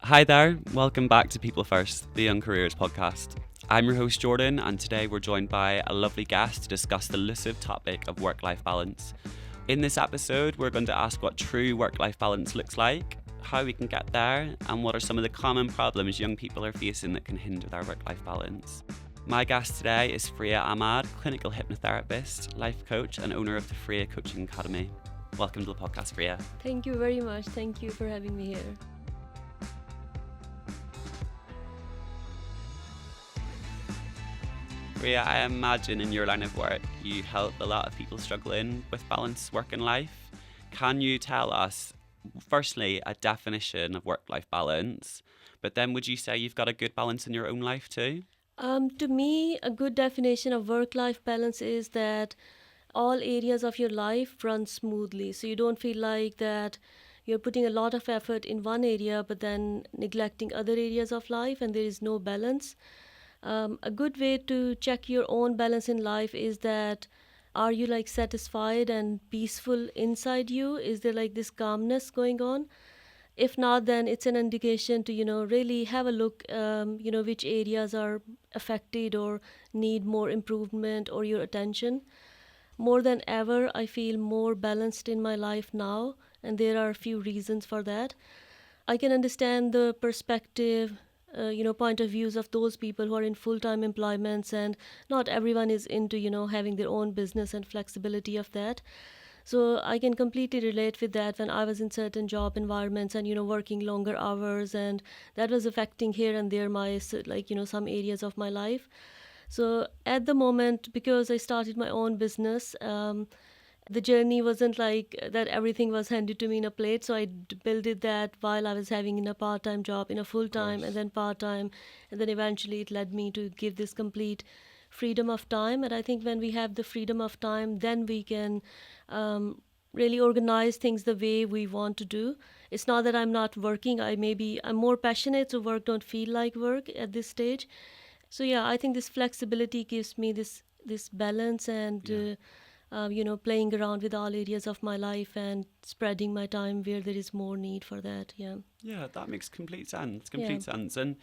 Hi there, welcome back to People First, the Young Careers podcast. I'm your host Jordan, and today we're joined by a lovely guest to discuss the elusive topic of work-life balance. In this episode, we're going to ask what true work-life balance looks like, how we can get there, and what are some of the common problems young people are facing that can hinder their work-life balance. My guest today is Freeha Ahmad, clinical hypnotherapist, life coach, and owner of the Freeha Coaching Academy. Welcome to the podcast, Freeha. Thank you very much. Thank you for having me here. Freeha, I imagine in your line of work, you help a lot of people struggling with balance, work and life. Can you tell us, firstly, a definition of work-life balance, but then would you say you've got a good balance in your own life too? To me, a good definition of work-life balance is that all areas of your life run smoothly. So you don't feel like that you're putting a lot of effort in one area, but then neglecting other areas of life and there is no balance. A good way to check your own balance in life is that are you satisfied and peaceful inside you? Is there this calmness going on? If not, then it's an indication to, really have a look, which areas are affected or need more improvement or your attention. More than ever, I feel more balanced in my life now, and there are a few reasons for that. I can understand the perspective, point of views of those people who are in full-time employments, and not everyone is into, having their own business and flexibility of that. So I can completely relate with that when I was in certain job environments and, working longer hours, and that was affecting here and there my, some areas of my life. So at the moment, because I started my own business, the journey wasn't like that everything was handed to me in a plate. So I built it that while I was having in a part-time job, in a full-time, and then part-time. And then eventually it led me to give this complete freedom of time. And I think when we have the freedom of time, then we can really organize things the way we want to do. It's not that I'm not working. I'm more passionate, so work don't feel like work at this stage. So yeah, I think this flexibility gives me this balance and playing around with all areas of my life and spreading my time where there is more need for that. Yeah, that makes complete sense. Sense. And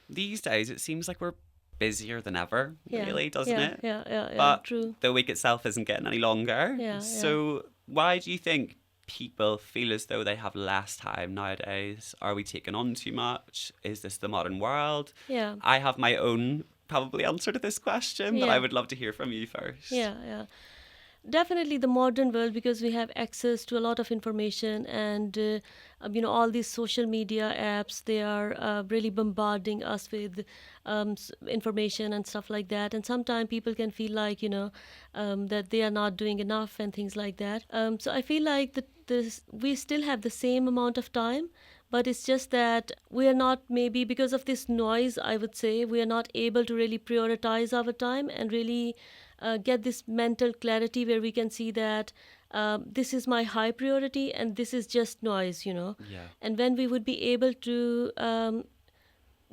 these days, it seems like we're busier than ever, really, doesn't it? Yeah, but true. The week itself isn't getting any longer. So why do you think people feel as though they have less time nowadays? Are we taking on too much? Is this the modern world? Yeah. I have my own probably answer to this question, but I would love to hear from you first. Yeah. Definitely the modern world, because we have access to a lot of information and all these social media apps, they are really bombarding us with information and stuff like that, and sometimes people can feel like that they are not doing enough and things like that. So I feel like we still have the same amount of time, but it's just that we are not, maybe because of this noise, I would say, we are not able to really prioritize our time and really get this mental clarity where we can see that this is my high priority and this is just noise, Yeah. And when we would be able to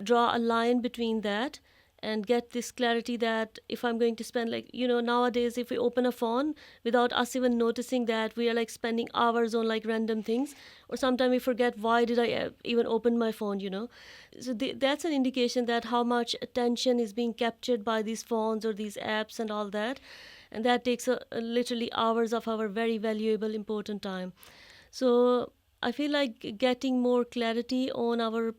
draw a line between that and get this clarity that if I'm going to spend nowadays, if we open a phone without us even noticing that, we are spending hours on random things, or sometimes we forget why did I even open my phone, So that's an indication that how much attention is being captured by these phones or these apps and all that, and that takes literally hours of our very valuable, important time. So I feel like getting more clarity on our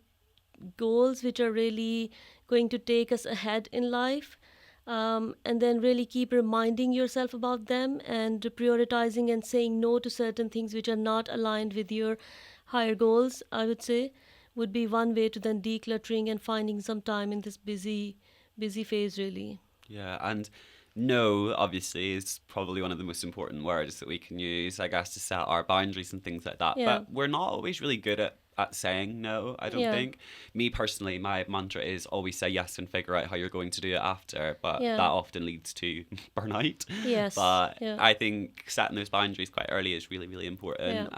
goals, which are really going to take us ahead in life, and then really keep reminding yourself about them and prioritizing and saying no to certain things which are not aligned with your higher goals, I would say, would be one way to then decluttering and finding some time in this busy phase, really. Yeah, and no, obviously, is probably one of the most important words that we can use, I guess, to set our boundaries and things like that. Yeah. But we're not always really good at saying no, I don't think. Me personally, my mantra is always say yes and figure out how you're going to do it after, but that often leads to burnout. Yes. But I think setting those boundaries quite early is really, really important.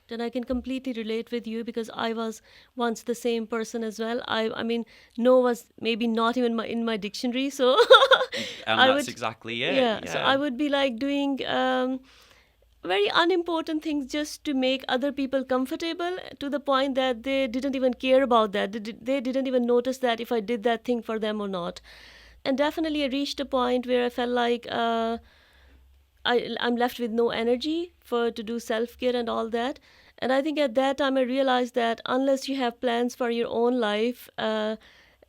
And I can completely relate with you, because I was once the same person as well. I mean, no was maybe not even in my dictionary, so and that's exactly it. So I would be doing very unimportant things just to make other people comfortable, to the point that they didn't even care about that. They didn't even notice that if I did that thing for them or not. And definitely I reached a point where I felt like I'm left with no energy for to do self-care and all that. And I think at that time I realized that unless you have plans for your own life,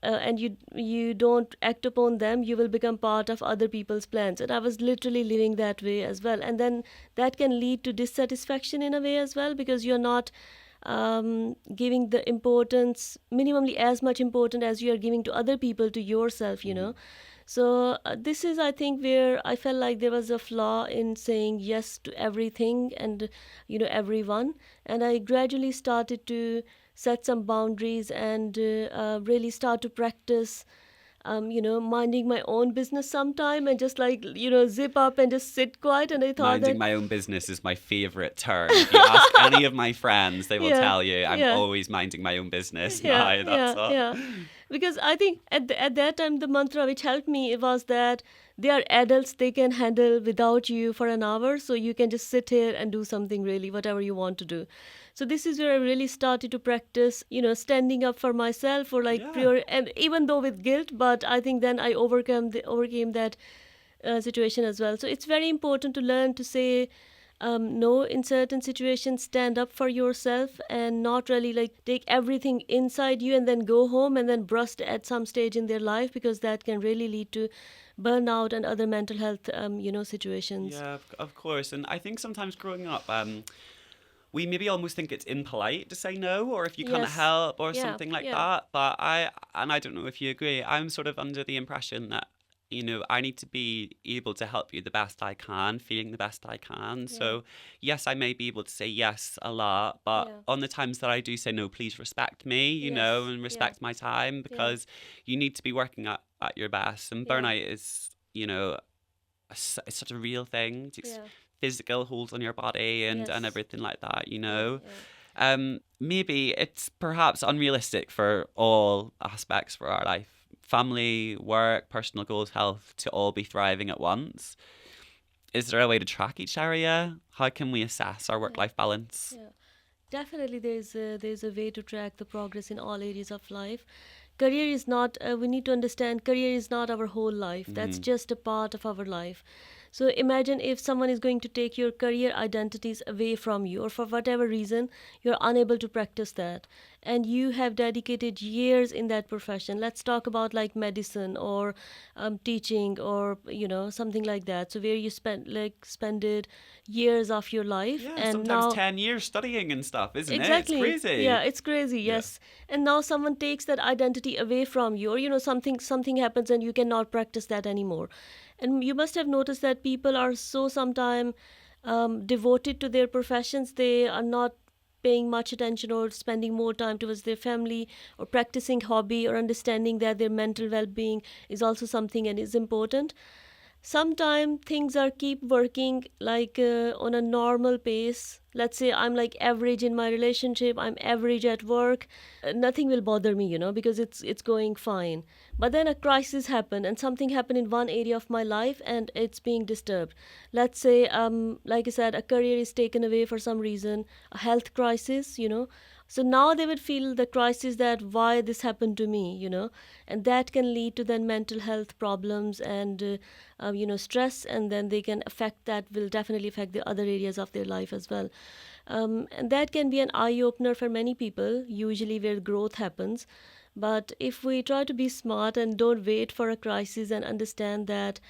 and you don't act upon them, you will become part of other people's plans. And I was literally living that way as well. And then that can lead to dissatisfaction in a way as well, because you're not giving the importance, minimally as much important as you are giving to other people, to yourself, you know. So this is, I think, where I felt like there was a flaw in saying yes to everything and, you know, everyone. And I gradually started to set some boundaries and really start to practice, you know, minding my own business sometime, and just like, you know, zip up and just sit quiet. And I thought Minding that my own business is my favorite term. If you ask any of my friends, they will Yeah, tell you I'm yeah. always minding my own business yeah, now. That's yeah, all. yeah. Because I think at that time the mantra which helped me was that they are adults, they can handle without you for an hour, so you can just sit here and do something, really whatever you want to do. So this is where I really started to practice, you know, standing up for myself, or like Yeah. prior, and even though with guilt, but I think then I overcame that situation as well. So it's very important to learn to say no in certain situations, stand up for yourself, and not really like take everything inside you and then go home and then burst at some stage in their life, because that can really lead to burnout and other mental health, you know, situations. Yeah, of course. And I think sometimes growing up, we maybe almost think it's impolite to say no, or if you can't Yes. help or Yeah. something like Yeah. that. And I don't know if you agree, I'm sort of under the impression that, you know, I need to be able to help you the best I can, feeling the best I can. Yeah. So, yes, I may be able to say yes a lot, but Yeah. on the times that I do say no, please respect me, you know, Yes. and Yeah. respect my time, because you need to be working at your best. And Yeah. burnout is, you know, it's such a real thing. It's Yeah. physical holds on your body and Yes. everything like that, you Yeah. know. Yeah. Maybe it's perhaps unrealistic for all aspects for our life, family, work, personal goals, health, to all be thriving at once. Is there a way to track each area? How can we assess our work-life balance? Yeah. Definitely, there's a way to track the progress in all areas of life. Career is not. We need to understand career is not our whole life. That's just a part of our life. So imagine if someone is going to take your career identities away from you, or for whatever reason you're unable to practice that, and you have dedicated years in that profession. Let's talk about like medicine or teaching, or you know, something like that. So where you spended years of your life, Yeah, and sometimes now 10 years studying and stuff, isn't it? It's exactly. Yeah, crazy. it's crazy. Yeah. Yes. And now someone takes that identity away from you, or you know, something happens and you cannot practice that anymore. And you must have noticed that people are so sometimes devoted to their professions, they are not paying much attention or spending more time towards their family or practicing hobby, or understanding that their mental well-being is also something and is important. Sometimes things are keep working like on a normal pace. Let's say I'm like average in my relationship, I'm average at work, nothing will bother me, you know, because it's going fine. But then a crisis happen, and something happened in one area of my life and it's being disturbed. Let's say like I said, a career is taken away for some reason, a health crisis, you know. So now they would feel the crisis, that why this happened to me, you know. And that can lead to then mental health problems and you know, stress, and then they can affect, that will definitely affect the other areas of their life as well. And that can be an eye opener for many people, usually where growth happens. But if we try to be smart and don't wait for a crisis, and understand that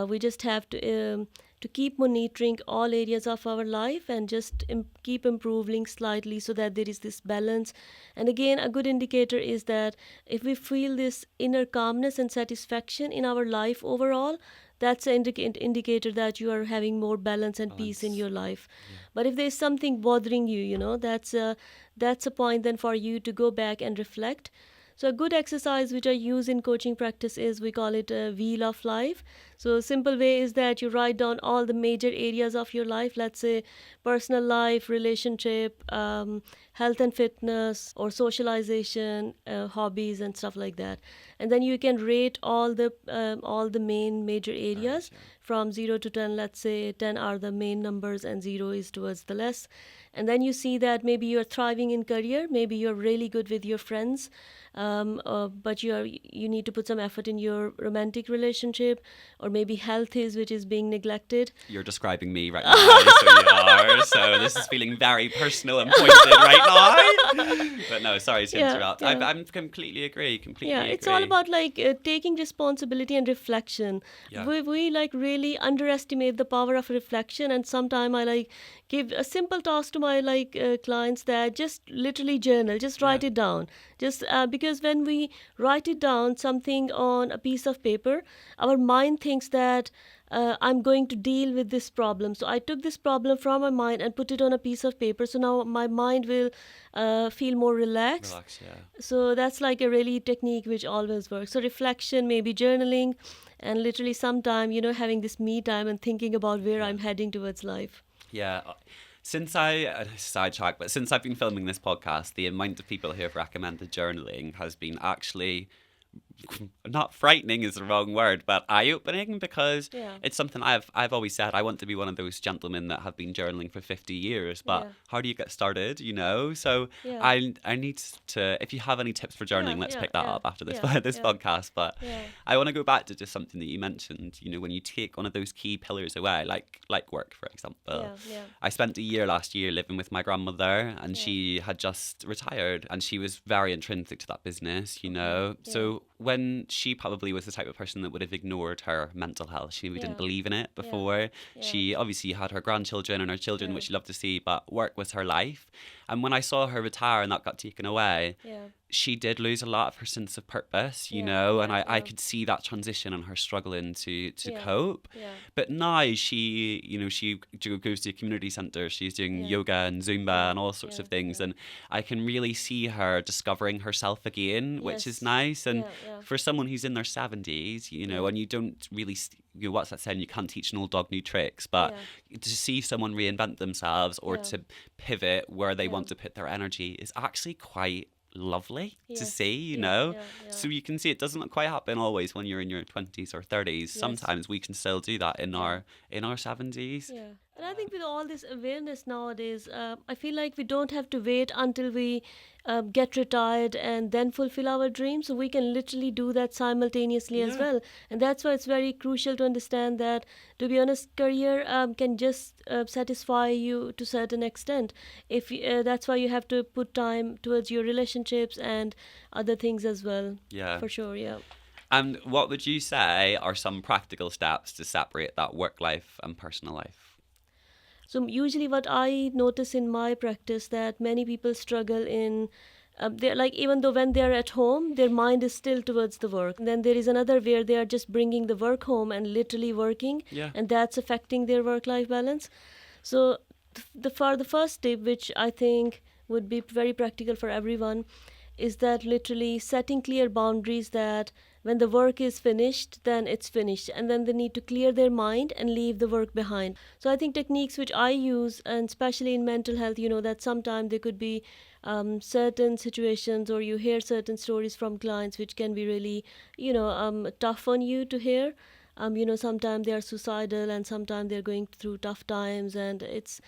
we just have to keep monitoring all areas of our life, and just keep improving slightly, so that there is this balance. And again, a good indicator is that if we feel this inner calmness and satisfaction in our life overall, that's an indicator that you are having more balance and peace in Balance. your life. But if there's something bothering you, you know, that's a point then for you to go back and reflect. So a good exercise which I use in coaching practice is, we call it a wheel of life. So simple way is that you write down all the major areas of your life, let's say personal life, relationship, health and fitness, or socialization, hobbies and stuff like that. And then you can rate all the main major areas from 0 to 10. Let's say 10 are the main numbers and 0 is towards the less. And then you see that maybe you're thriving in career, maybe you're really good with your friends, but you need to put some effort in your romantic relationship, or maybe health is which is being neglected. You're describing me right now, so you are. So this is feeling very personal and pointed right now. But no, sorry to interrupt. I'm completely agree. It's all about like taking responsibility and reflection. We like really underestimate the power of reflection, and sometimes I like give a simple task to my clients that just literally journal, just write it down, just because when we write it down something on a piece of paper, our mind thinks that I'm going to deal with this problem. So I took this problem from my mind and put it on a piece of paper. So now my mind will feel more relaxed. So that's like a really technique which always works. So reflection, maybe journaling, and literally sometime, having this me time and thinking about where I'm heading towards life. Yeah. Since since I've been filming this podcast, the amount of people who have recommended journaling has been actually, not frightening is the wrong word, but eye-opening, because it's something I've always said. I want to be one of those gentlemen that have been journaling for 50 years, but how do you get started, So I need to, if you have any tips for journaling, let's pick that up after this podcast. But I want to go back to just something that you mentioned, when you take one of those key pillars away, like work, for example. I spent a year last year living with my grandmother, and she had just retired, and she was very intrinsic to that business, So when she probably was the type of person that would have ignored her mental health, she didn't believe in it before. She obviously had her grandchildren and her children, which she loved to see, but work was her life. And when I saw her retire and that got taken away, she did lose a lot of her sense of purpose, and I could see that transition and her struggling to cope. But now she goes to a community centre, she's doing yoga and Zumba and all sorts of things, and I can really see her discovering herself again, which is nice. And for someone who's in their 70s, and you don't really, what's that saying? You can't teach an old dog new tricks, but to see someone reinvent themselves or to pivot where they want to put their energy is actually quite lovely to see, So you can see it doesn't quite happen always when you're in your 20s or 30s. Sometimes we can still do that in our 70s. And I think with all this awareness nowadays, I feel like we don't have to wait until we get retired and then fulfill our dreams. So we can literally do that simultaneously as well. And that's why it's very crucial to understand that, to be honest, career can just satisfy you to a certain extent. That's why you have to put time towards your relationships and other things as well. For sure. And what would you say are some practical steps to separate that work life and personal life? So usually what I notice in my practice that many people struggle in, they're like, even though when they're at home, their mind is still towards the work. And then there is another where they are just bringing the work home and literally working, and that's affecting their work-life balance. So for the first tip, which I think would be very practical for everyone, is that literally setting clear boundaries that when the work is finished, then it's finished. And then they need to clear their mind and leave the work behind. So I think techniques which I use, and especially in mental health, that sometimes there could be certain situations, or you hear certain stories from clients which can be really, tough on you to hear. Sometimes they are suicidal, and sometimes they're going through tough times, and it's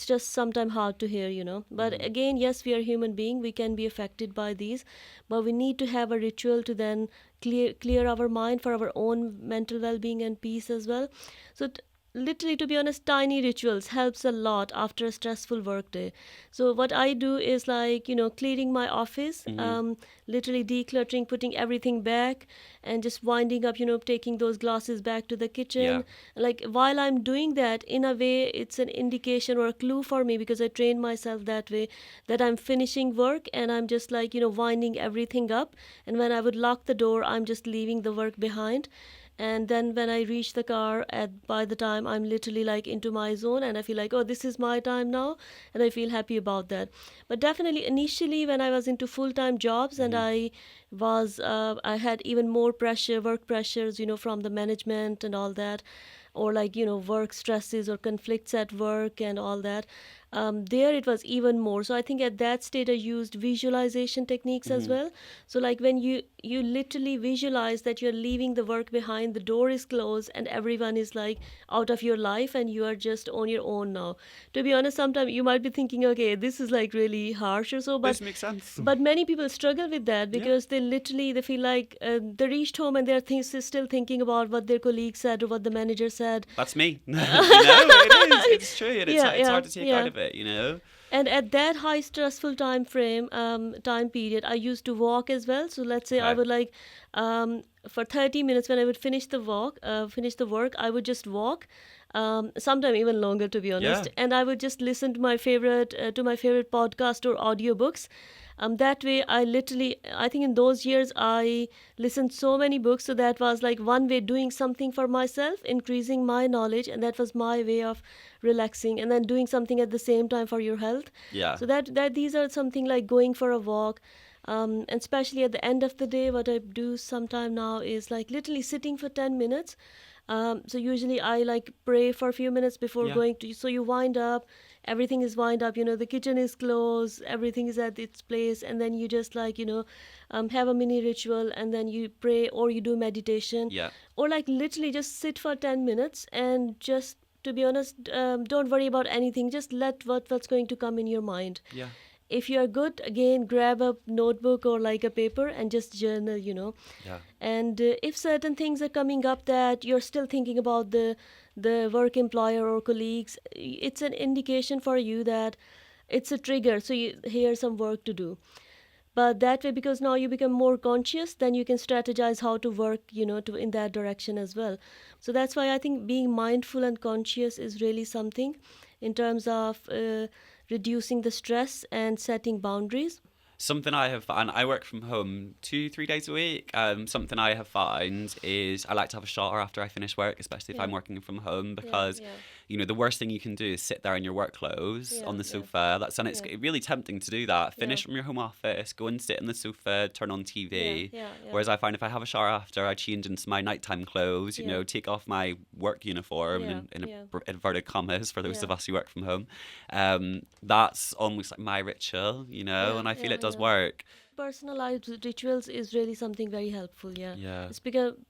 just sometimes hard to hear. But again, yes, we are human beings, we can be affected by these, but we need to have a ritual to then clear our mind for our own mental well-being and peace as well. So literally, to be honest, tiny rituals helps a lot after a stressful work day. So what I do is clearing my office, literally decluttering, putting everything back, and just winding up, taking those glasses back to the kitchen. While I'm doing that, in a way, it's an indication or a clue for me, because I trained myself that way, that I'm finishing work and I'm just winding everything up. And when I would lock the door, I'm just leaving the work behind. And then when I reach the car, by the time I'm literally like into my zone, and I feel like, oh, this is my time now, and I feel happy about that. But definitely initially when I was into full-time jobs, and I had even more pressure, work pressures, from the management and all that, or like work stresses or conflicts at work and all that. There it was even more. So I think at that stage I used visualization techniques as well. So like when you literally visualize that you're leaving the work behind, the door is closed, and everyone is like out of your life, and you are just on your own now. To be honest, sometimes you might be thinking, okay, this is like really harsh or so, but This makes sense. but many people struggle with that because they feel like they reached home and they're still thinking about what their colleague said or what the manager said. That's me. It is. It's true, and it's hard to take out of it. And at that high stressful time period, I used to walk as well. So let's say I would like for 30 minutes when I would finish the work, I would just walk. Sometime even longer, to be honest. Yeah. And I would just listen to my favorite podcast or audiobooks. That way, I think in those years, I listened so many books. So that was like one way doing something for myself, increasing my knowledge. And that was my way of relaxing, and then doing something at the same time for your health. Yeah. So that these are something like going for a walk. And especially at the end of the day, what I do sometime now is like literally sitting for 10 minutes. So usually I like pray for a few minutes before going to, so you wind up, everything is wind up, the kitchen is closed, everything is at its place, and then you just like, have a mini ritual, and then you pray or you do meditation, or like literally just sit for 10 minutes and just, to be honest, don't worry about anything, just let what's going to come in your mind. If you're good, again, grab a notebook or like a paper and just journal, And if certain things are coming up that you're still thinking about the work employer or colleagues, it's an indication for you that it's a trigger. So here's some work to do. But that way, because now you become more conscious, then you can strategize how to work, in that direction as well. So that's why I think being mindful and conscious is really something in terms of reducing the stress and setting boundaries. Something I have found, I work from home 2-3 days a week. Something I have found is I like to have a shower after I finish work, especially if I'm working from home, because the worst thing you can do is sit there in your work clothes on the sofa. It's really tempting to do that. Finish from your home office, go and sit on the sofa, turn on TV. Whereas I find if I have a shower after, I change into my nighttime clothes, take off my work uniform in inverted commas for those of us who work from home. That's almost like my ritual, and I feel it does work. Personalized rituals is really something very helpful.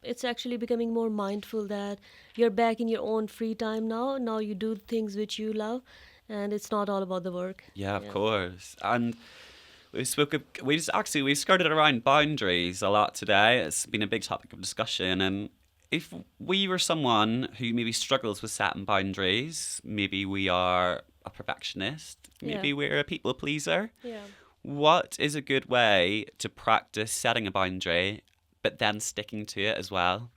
It's actually becoming more mindful that you're back in your own free time now you do things which you love, and it's not all about the work. Of course. And we skirted around boundaries a lot today. It's been a big topic of discussion, and if we were someone who maybe struggles with setting boundaries, maybe we are a perfectionist, maybe we're a people pleaser, what is a good way to practice setting a boundary, but then sticking to it as well?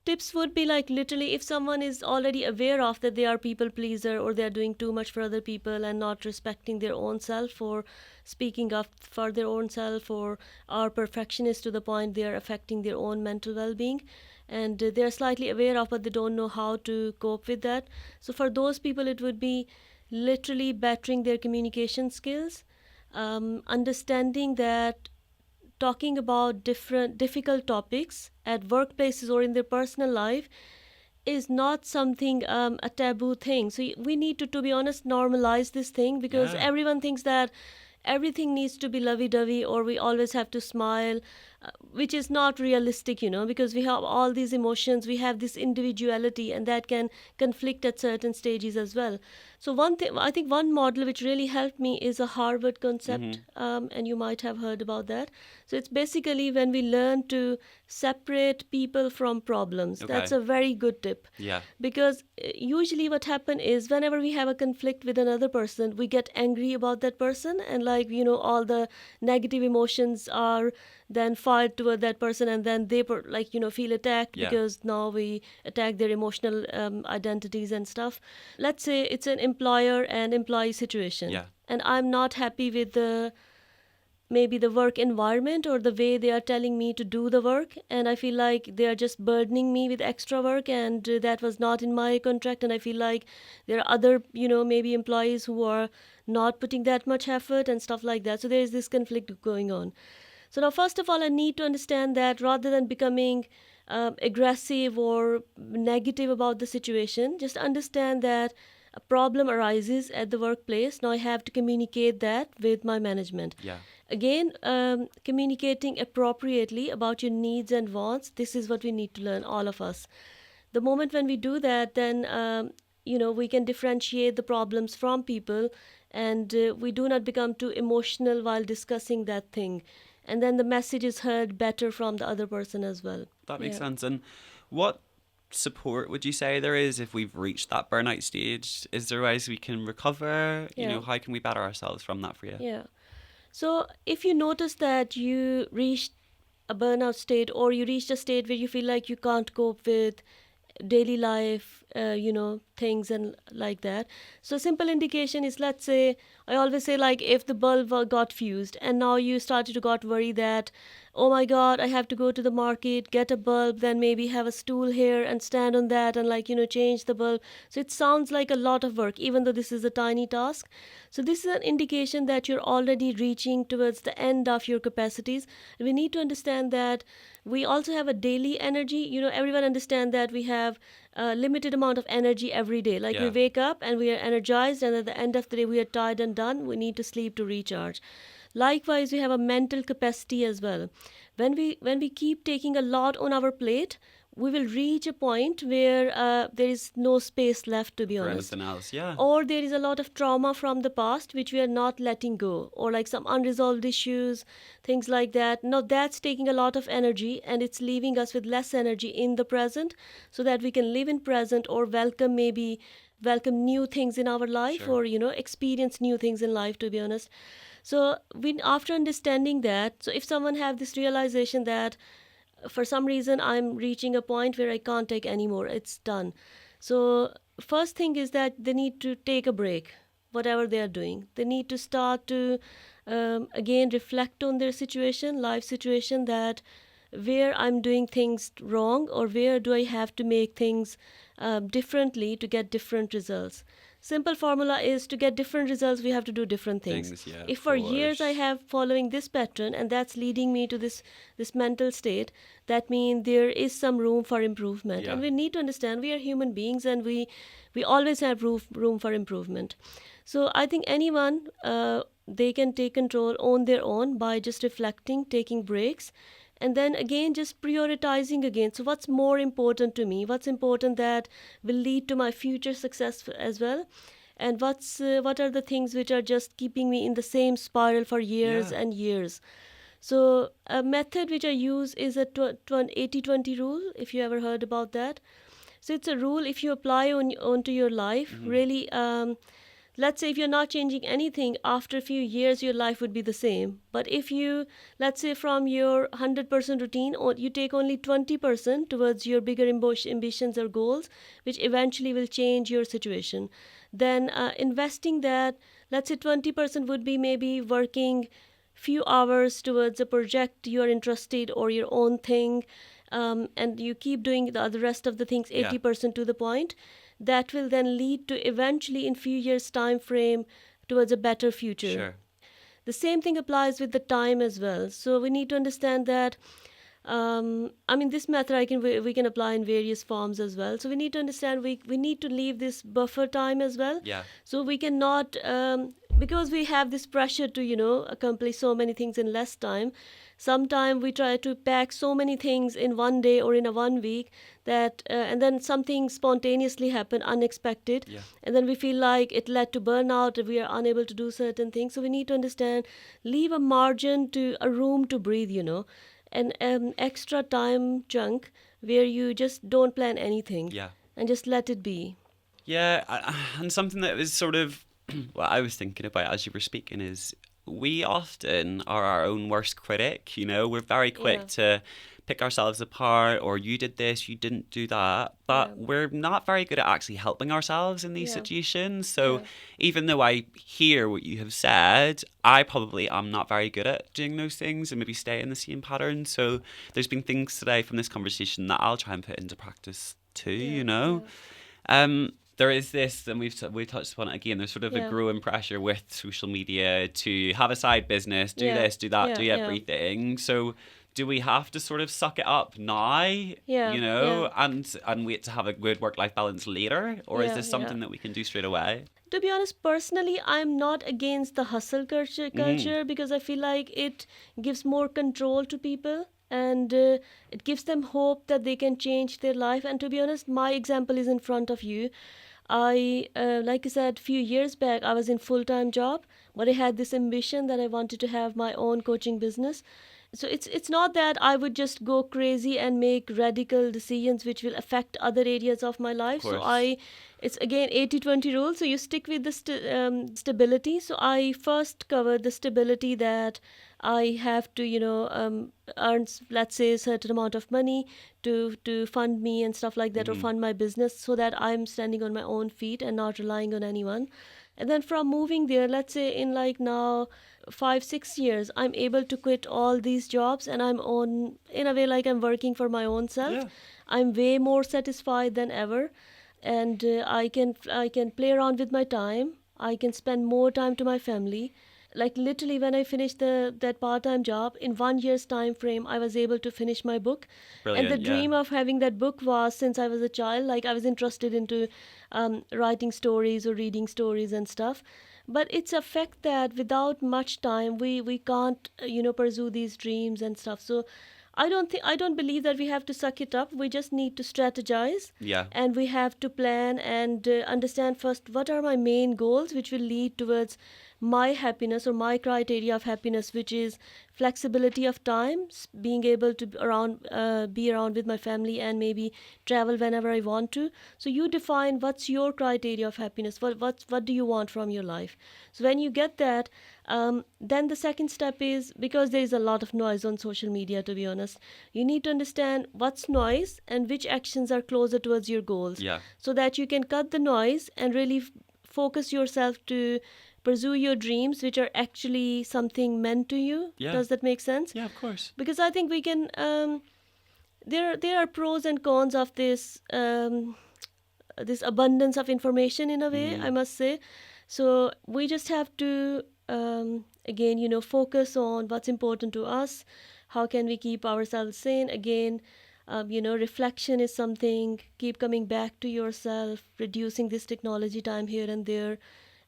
Tips would be like literally if someone is already aware of that they are people pleaser, or they're doing too much for other people and not respecting their own self, or speaking up for their own self, or are perfectionists to the point they are affecting their own mental well-being, and they're slightly aware of but they don't know how to cope with that. So for those people, it would be literally bettering their communication skills, understanding that talking about different difficult topics at workplaces or in their personal life is not something a taboo thing. So we need to be honest, normalize this thing, because everyone thinks that everything needs to be lovey-dovey or we always have to smile, which is not realistic, because we have all these emotions, we have this individuality, and that can conflict at certain stages as well. So I think one model which really helped me is a Harvard concept, and you might have heard about that. So it's basically when we learn to separate people from problems. That's a very good tip. Because usually what happens is whenever we have a conflict with another person, we get angry about that person, and all the negative emotions are then fired toward that person, and then they feel attacked because now we attack their emotional identities and stuff. Let's say it's an employer and employee situation, and I'm not happy with maybe the work environment or the way they are telling me to do the work, and I feel like they are just burdening me with extra work, and that was not in my contract, and I feel like there are other, maybe employees who are not putting that much effort and stuff like that. So there is this conflict going on. So now, first of all, I need to understand that rather than becoming aggressive or negative about the situation, just understand that a problem arises at the workplace. Now I have to communicate that with my management. Yeah. Again, communicating appropriately about your needs and wants. This is what we need to learn, all of us. The moment when we do that, then we can differentiate the problems from people, and we do not become too emotional while discussing that thing, and then the message is heard better from the other person as well. That makes sense. And what support would you say there is if we've reached that burnout stage? Is there ways we can recover? How can we better ourselves from that, Freeha? Yeah. So if you notice that you reached a burnout state, or you reached a state where you feel like you can't cope with daily life, things and like that. So simple indication is, let's say, I always say, like, if the bulb got fused and now you started to got worried that, oh my God, I have to go to the market, get a bulb, then maybe have a stool here and stand on that and change the bulb. So it sounds like a lot of work, even though this is a tiny task. So this is an indication that you're already reaching towards the end of your capacities. And we need to understand that we also have a daily energy. Everyone understand that we have a limited amount of energy every day. Like, we wake up and we are energized, and at the end of the day we are tired and done. We need to sleep to recharge. Likewise, we have a mental capacity as well. When we keep taking a lot on our plate, we will reach a point where there is no space left, to be honest. For anything else, yeah. Or there is a lot of trauma from the past which we are not letting go, or like some unresolved issues, things like that. Now that's taking a lot of energy, and it's leaving us with less energy in the present, so that we can live in present, or welcome new things in our life. Sure. Or experience new things in life, to be honest. So after understanding that, so if someone have this realization that for some reason I'm reaching a point where I can't take anymore, it's done. So first thing is that they need to take a break, whatever they are doing. They need to start to again reflect on their situation, life situation, that where I'm doing things wrong, or where do I have to make things differently to get different results. Simple formula is, to get different results, we have to do different things. If for years I have following this pattern, and that's leading me to this mental state, that means there is some room for improvement. And we need to understand we are human beings, and we always have room for improvement. So I think anyone, they can take control on their own by just reflecting, taking breaks, and then again just prioritizing again. So what's more important to me? What's important that will lead to my future success as well? And what are the things which are just keeping me in the same spiral for years and years? So a method which I use is a 80-20 rule, if you ever heard about that. So it's a rule, if you apply onto your life, really, let's say if you're not changing anything, after a few years your life would be the same. But if you, let's say from your 100% routine, or you take only 20% towards your bigger ambitions or goals, which eventually will change your situation, then investing that, let's say 20% would be maybe working few hours towards a project you are interested, or your own thing, and you keep doing the rest of the things 80% to the point. That will then lead to eventually in few years time frame towards a better future. Sure. The same thing applies with the time as well. So we need to understand that, this method we can apply in various forms as well. So we need to understand we need to leave this buffer time as well. Yeah. So we cannot, because we have this pressure to, accomplish so many things in less time. Sometimes we try to pack so many things in one day or in a 1 week that, and then something spontaneously happen, unexpected. Yeah. And then we feel like it led to burnout, we are unable to do certain things. So we need to understand, leave a margin, to a room to breathe, an extra time chunk where you just don't plan anything. And just let it be. And something that was sort of what I was thinking about as you were speaking is, we often are our own worst critic. We're very quick to pick ourselves apart, or you did this, you didn't do that. But we're not very good at actually helping ourselves in these situations. So even though I hear what you have said, I probably am not very good at doing those things and maybe stay in the same pattern. So there's been things today from this conversation that I'll try and put into practice too, you know. There is this, and we've touched upon it again, there's sort of a growing pressure with social media to have a side business, do this, do that, do everything. So do we have to sort of suck it up now, you know, and wait to have a good work-life balance later? Or is this something that we can do straight away? To be honest, personally, I'm not against the hustle culture because I feel like it gives more control to people. And it gives them hope that they can change their life. And to be honest, my example is in front of you. Like I said, a few years back, I was in full-time job, but I had this ambition that I wanted to have my own coaching business. So it's not that I would just go crazy and make radical decisions which will affect other areas of my life. So it's again 80-20 rule. So you stick with the stability. So I first covered the stability that I have to, earn, let's say, a certain amount of money to fund me and stuff like that, or fund my business, so that I'm standing on my own feet and not relying on anyone. And then from moving there, let's say in like now 5-6 years, I'm able to quit all these jobs, and I'm on, in a way, like I'm working for my own self. I'm way more satisfied than ever, and I can play around with my time. I can spend more time to my family. Like literally, when I finished that part-time job, in 1 year's time frame, I was able to finish my book. Brilliant, and the dream of having that book was since I was a child. Like I was interested into writing stories or reading stories and stuff. But it's a fact that without much time, we can't pursue these dreams and stuff. So I don't believe that we have to suck it up. We just need to strategize. And we have to plan and understand first what are my main goals, which will lead towards my happiness or my criteria of happiness, which is flexibility of time, being able to be around with my family and maybe travel whenever I want to. So you define what's your criteria of happiness. What do you want from your life? So when you get that, then the second step is, because there is a lot of noise on social media, to be honest, you need to understand what's noise and which actions are closer towards your goals, so that you can cut the noise and really focus yourself to pursue your dreams, which are actually something meant to you. Does that make sense? Yeah, of course. Because I think we can, there are pros and cons of this this abundance of information in a way, I must say. So we just have to, again, focus on what's important to us. How can we keep ourselves sane? Again, reflection is something. Keep coming back to yourself, reducing this technology time here and there.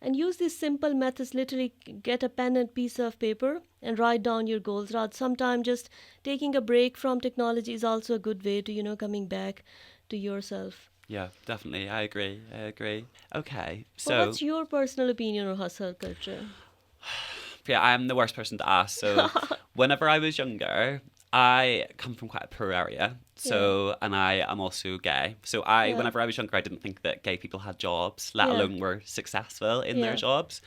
And use these simple methods. Literally get a pen and piece of paper and write down your goals. Rather, sometimes just taking a break from technology is also a good way to, coming back to yourself. Yeah, definitely. I agree. Okay, so... Well, what's your personal opinion on hustle culture? Yeah, I'm the worst person to ask. So whenever I was younger, I come from quite a poor area. So, and I am also gay. So whenever I was younger, I didn't think that gay people had jobs, let alone were successful in their jobs.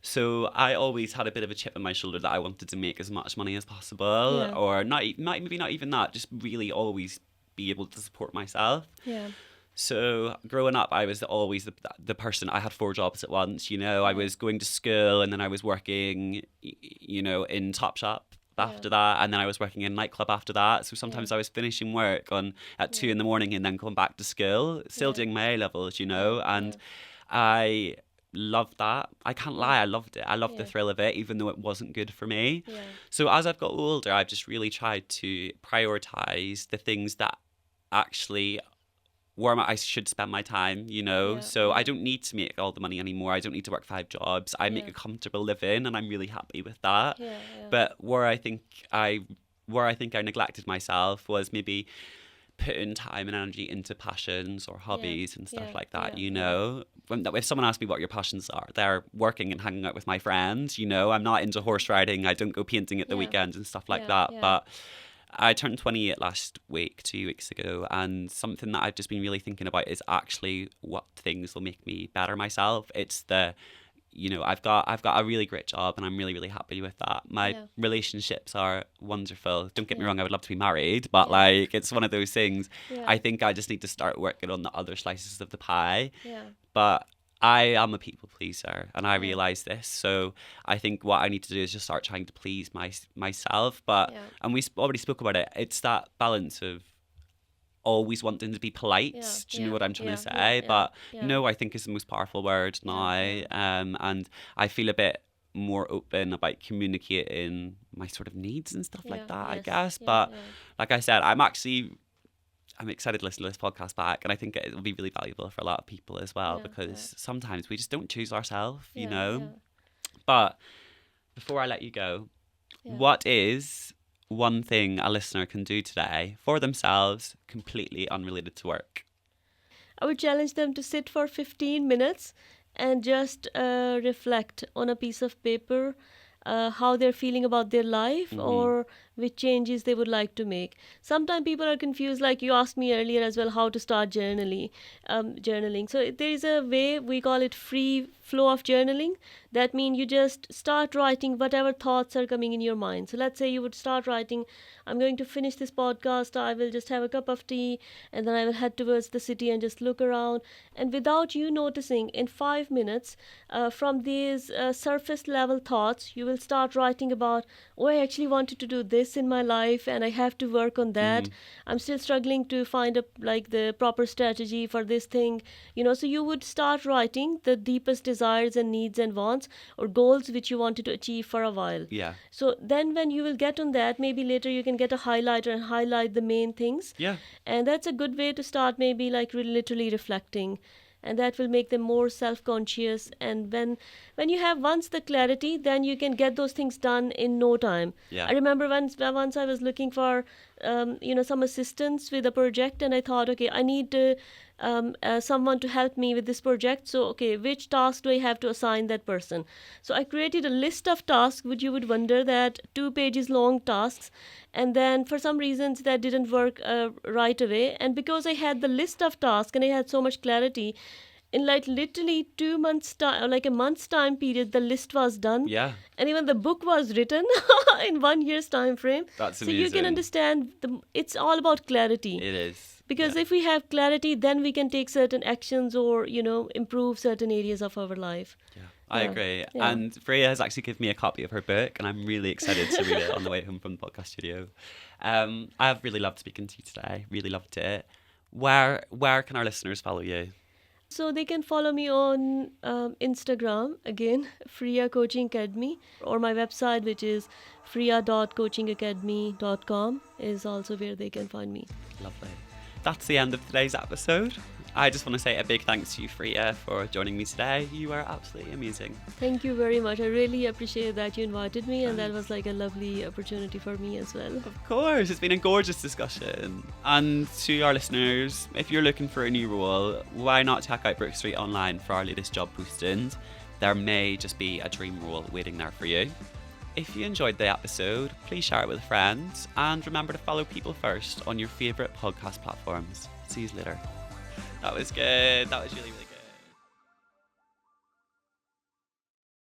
So I always had a bit of a chip on my shoulder that I wanted to make as much money as possible, or maybe not even that, just really always be able to support myself. So growing up, I was always the person. I had 4 jobs at once. I was going to school, and then I was working, in Topshop after that, and then I was working in a nightclub after that. So sometimes I was finishing work at 2 a.m. and then going back to school, still doing my A-levels, and I loved that. I can't lie, I loved it. I loved the thrill of it, even though it wasn't good for me. So as I've got older, I've just really tried to prioritize the things that actually where I should spend my time, so I don't need to make all the money anymore. I don't need to work 5 jobs. I make a comfortable living, and I'm really happy with that. But where I think I neglected myself was maybe putting time and energy into passions or hobbies and stuff like that. If someone asks me what your passions are, they're working and hanging out with my friends. I'm not into horse riding. I don't go painting at the weekends and stuff like that. But I turned 28 last week, 2 weeks ago, and something that I've just been really thinking about is actually what things will make me better myself. It's the I've got a really great job and I'm really, really happy with that. My Yeah. relationships are wonderful. Don't get me Yeah. wrong, I would love to be married, but Yeah. like it's one of those things. Yeah. I think I just need to start working on the other slices of the pie. Yeah. But I am a people pleaser and I Yeah. realize this. So I think what I need to do is just start trying to please myself. But Yeah. and we already spoke about it. It's that balance of always wanting to be polite. Yeah, Do you know yeah, what I'm trying yeah, to say? yeah, yeah, But yeah. no, I think is the most powerful word now. yeah. And I feel a bit more open about communicating my sort of needs and stuff like Yeah, that, I yes, guess. yeah, But yeah. like I said, I'm excited to listen to this podcast back, and I think it will be really valuable for a lot of people as well, Yeah, because sometimes we just don't choose ourselves, you Yeah, know. yeah, But before I let you go, yeah. what is one thing a listener can do today for themselves, completely unrelated to work? I would challenge them to sit for 15 minutes and just reflect on a piece of paper how they're feeling about their life or which changes they would like to make. Sometimes people are confused, like you asked me earlier as well, how to start journaling. So there is a way, we call it free flow of journaling. That means you just start writing whatever thoughts are coming in your mind. So let's say you would start writing, I'm going to finish this podcast, I will just have a cup of tea, and then I will head towards the city and just look around. And without you noticing, in 5 minutes, from these surface level thoughts, you will start writing about, oh, I actually wanted to do this in my life and I have to work on that. I'm still struggling to find the proper strategy for this thing. So you would start writing the deepest desires and needs and wants or goals which you wanted to achieve for a while. Yeah. So then when you will get on that, maybe later you can get a highlighter and highlight the main things. Yeah. And that's a good way to start, maybe like literally reflecting. And that will make them more self-conscious. And when you have once the clarity, then you can get those things done in no time. Yeah. I remember once I was looking for some assistance with a project, and I thought, okay, I need someone to help me with this project. So, okay, which task do I have to assign that person? So I created a list of tasks, which you would wonder that 2 pages long tasks. And then for some reasons that didn't work right away. And because I had the list of tasks and I had so much clarity, in like literally 2 months time, like a month's time period, the list was done. Yeah. And even the book was written in 1 year's time frame. That's so you can amazing. understand it's all about clarity. It is. Because Yeah. if we have clarity, then we can take certain actions or, improve certain areas of our life. Yeah, I Yeah. agree. Yeah. And Freeha has actually given me a copy of her book, and I'm really excited to read it on the way home from the podcast studio. I've really loved speaking to you today. Really loved it. Where can our listeners follow you? So they can follow me on Instagram, again, Freeha Coaching Academy, or my website, which is freeha.coachingacademy.com, is also where they can find me. Lovely. That's the end of today's episode. I just want to say a big thanks to you, Freeha, for joining me today. You are absolutely amazing. Thank you very much. I really appreciate that you invited me, and that was like a lovely opportunity for me as well. Of course, it's been a gorgeous discussion. And to our listeners, if you're looking for a new role, why not check out Brook Street online for our latest job postings? There may just be a dream role waiting there for you. If you enjoyed the episode, please share it with friends, and remember to follow People First on your favourite podcast platforms. See you later. That was good. That was really, really good.